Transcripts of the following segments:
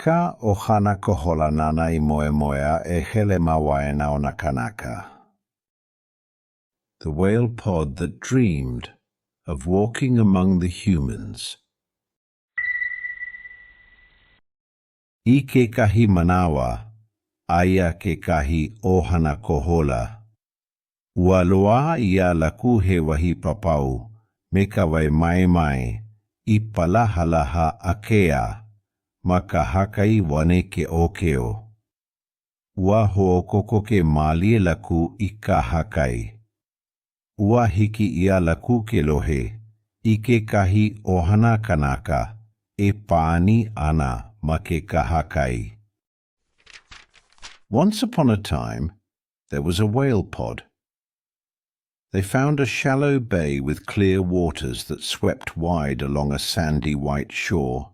Ka ohana kohola nana I moemoea e hele mawaena ona kanaka. The whale pod that dreamed of walking among the humans. I ke kahi manawa, aia ke kahi ohana kohola. Ua loa ia laku he wahi papau, me ka wai mai, I palahalaha akea, ma ka hakai wane ke okeo. Ua hookoko ke malie laku I ka hakai. Ua hiki ia laku ke lohe, I ke kahi ohana kanaka, e pani ana ma ke ka hakai. Once upon a time, there was a whale pod. They found a shallow bay with clear waters that swept wide along a sandy white shore.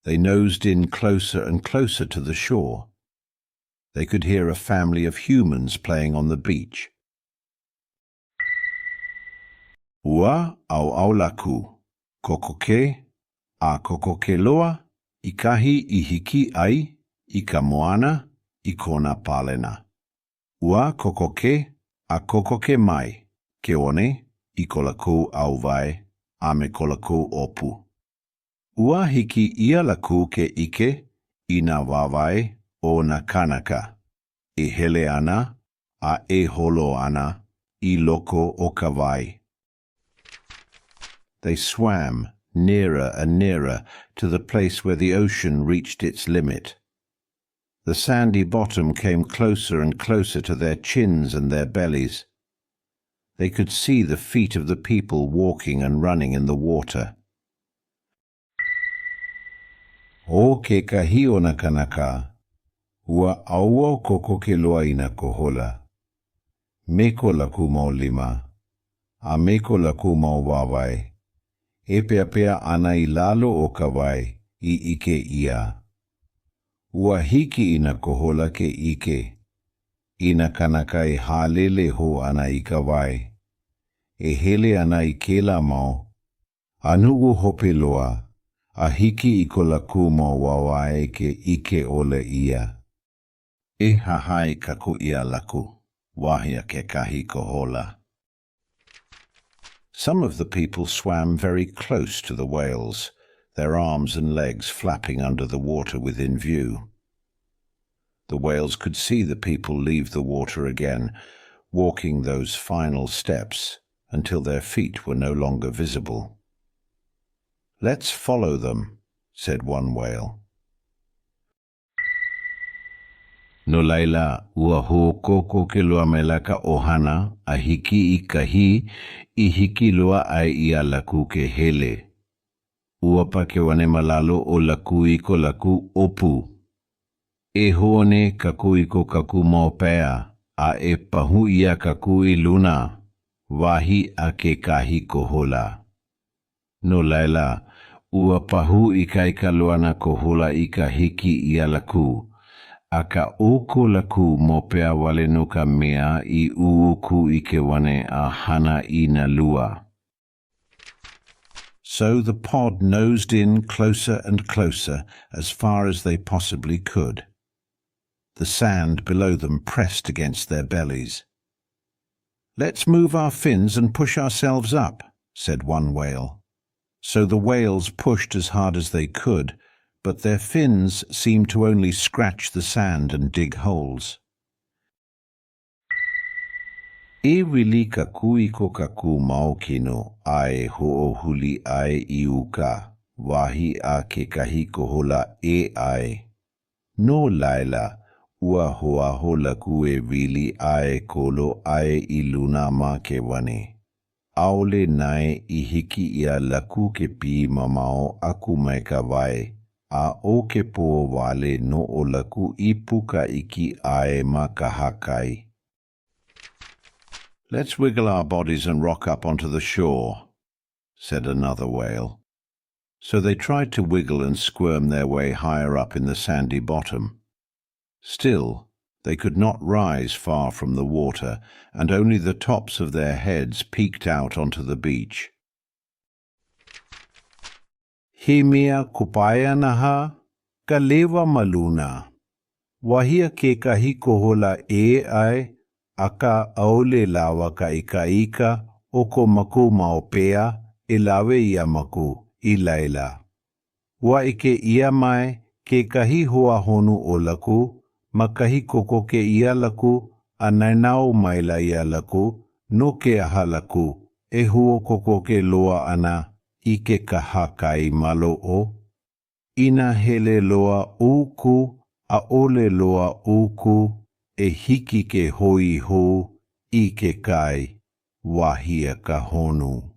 They nosed in closer and closer to the shore. They could hear a family of humans playing on the beach. Ua au laku, kokoke, a kokoke loa, I kahi I hiki ai, I ka moana, I kona palena. Ua kokoke, a kokoke mai, ke one, I ko laku au vai, a me ko laku opu. Ua hiki ia laku ke ike, I na wawai o na kanaka, e hele ana, a e holo ana, I loko o ka vai. They swam nearer and nearer to the place where the ocean reached its limit. The sandy bottom came closer and closer to their chins and their bellies. They could see the feet of the people walking and running in the water. O ke kahi o na kanaka, ua aua koko ke loa I na kohola. Me ko laku mau lima, a me ko laku mau wawai. E pea ana I lalo o ka wai, I ike ia. Ua hiki I na kohola ke ike. I na kanaka e halele ho ana I ka wai. E hele ana I ke la mau. Anugu hope loa, a hiki I ko laku mau wawai ke ike ole ia. E hahai kaku ia laku, wahia ke kahi kohola. Some of the people swam very close to the whales, their arms and legs flapping under the water within view. The whales could see the people leave the water again, walking those final steps until their feet were no longer visible. "Let's follow them," said one whale. No laila ua hookoko ke loa melaka ohana a hiki I kahi I hiki loa ai ia laku ke hele. Ua pa ke wane malalo o laku I ko laku opu. E hoone kaku I ko kaku maopea a e pahu ia kaku I luna, wahi a ke kahi kohola. No laila ua pahu I kaika loana kohola I ka hiki ia laku. A ka oko laku mopea wale no ka mea I uuku I ke wane a hana I na lua. So the pod nosed in closer and closer as far as they possibly could. The sand below them pressed against their bellies. "Let's move our fins and push ourselves up," said one whale. So the whales pushed as hard as they could, but their fins seemed to only scratch the sand and dig holes. E wili kaku I ko kaku maokino ai hoohuli ai I uka, wahi a ke kahi kohola e ai. No laila, ua hoa ho laku e wili ai kolo ai I luna ma ke wane. Aole nai I hiki ia laku ke pi mamao aku mai ka wai. A o ke po wale no o laku I puka iki ai ma ka hakai. "Let's wiggle our bodies and rock up onto the shore," said another whale. So they tried to wiggle and squirm their way higher up in the sandy bottom. Still, they could not rise far from the water, and only the tops of their heads peeked out onto the beach. "He mea kupaya naha?" Kalewa maluna. Wahia ke kahi kohola e ai, aka aole lawa ka ika oko maku maopea, e lawe ia maku, I laila. Wa ike ia mai, ke kahi hoa honu o laku, ma kahi koko ke ia laku, a nainao maila ia laku, no ke aha laku, e huo koko ke loa ana, I ke kahakai malo o. Ina hele loa uku, a ole loa uku, e hiki ke hoi ho, I ke kai, wahia ka honu.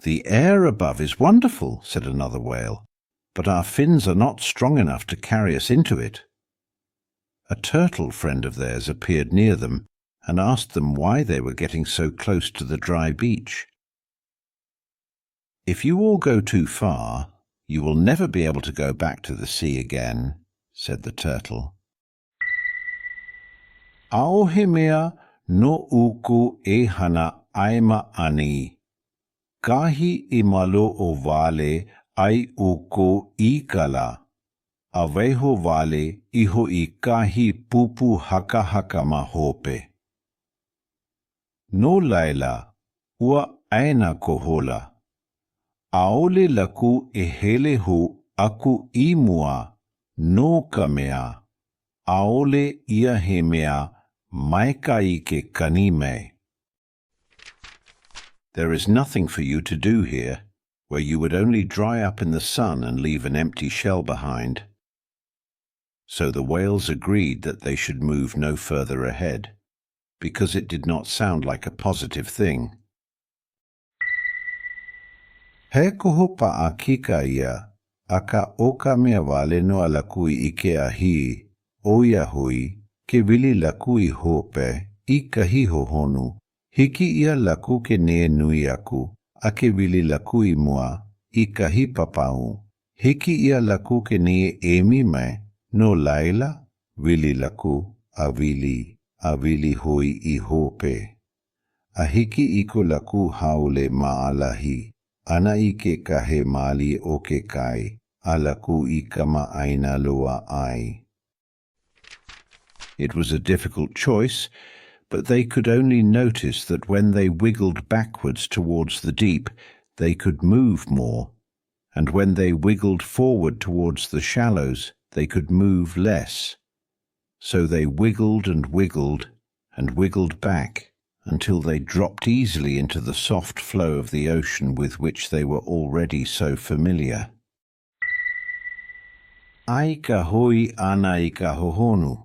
The air above is wonderful, said another whale, but our fins are not strong enough to carry us into it. A turtle friend of theirs appeared near them and asked them why they were getting so close to the dry beach. If you all go too far, you will never be able to go back to the sea again, said the turtle. Aohe mea no uku e hana aima ani. Kahi I malo o wale ai uku I kala. A weho wale iho I kahi pupu haka haka ma hope. No laila, ua aina kohola. Aole laku e hele hu aku I mua, no ka mea. Aole ia he mea, maika I ke kanime. There is nothing for you to do here, where you would only dry up in the sun and leave an empty shell behind. So the whales agreed that they should move no further ahead, because it did not sound like a positive thing. He koho paakika ia, aka oka mea wale no alakui I ke ahi, oia hui, ke wili lakui hope, I kahi honu. Hiki ia laku ke ne nui aku, a ke wili lakui mua, I kahi papau. Hiki ia laku ke ne emi mai, no laila, wili laku, a wili hui I hope. A hiki iko laku haule maalahi, ana I ke kahe mali o ke kai, a laku I kama aina loa ai. It was a difficult choice, but they could only notice that when they wiggled backwards towards the deep, they could move more, and when they wiggled forward towards the shallows, they could move less. So they wiggled and wiggled back, until they dropped easily into the soft flow of the ocean with which they were already so familiar. Ai ka hoi ana I ka hohonu.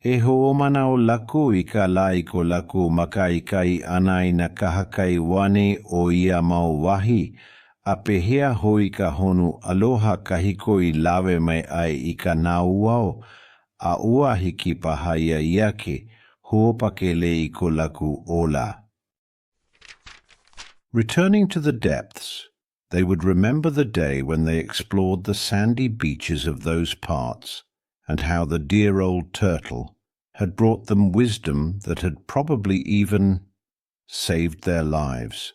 E hoomana o laku I ka lai ko laku makai kai anai na kahakai wane o ia mau wahi, a pehea hoi ka honu aloha kahiko I lawe mai ai I ka nauao, a ua hiki pahaia iake, hoopakele I ko laku ola. Returning to the depths, they would remember the day when they explored the sandy beaches of those parts, and how the dear old turtle had brought them wisdom that had probably even saved their lives.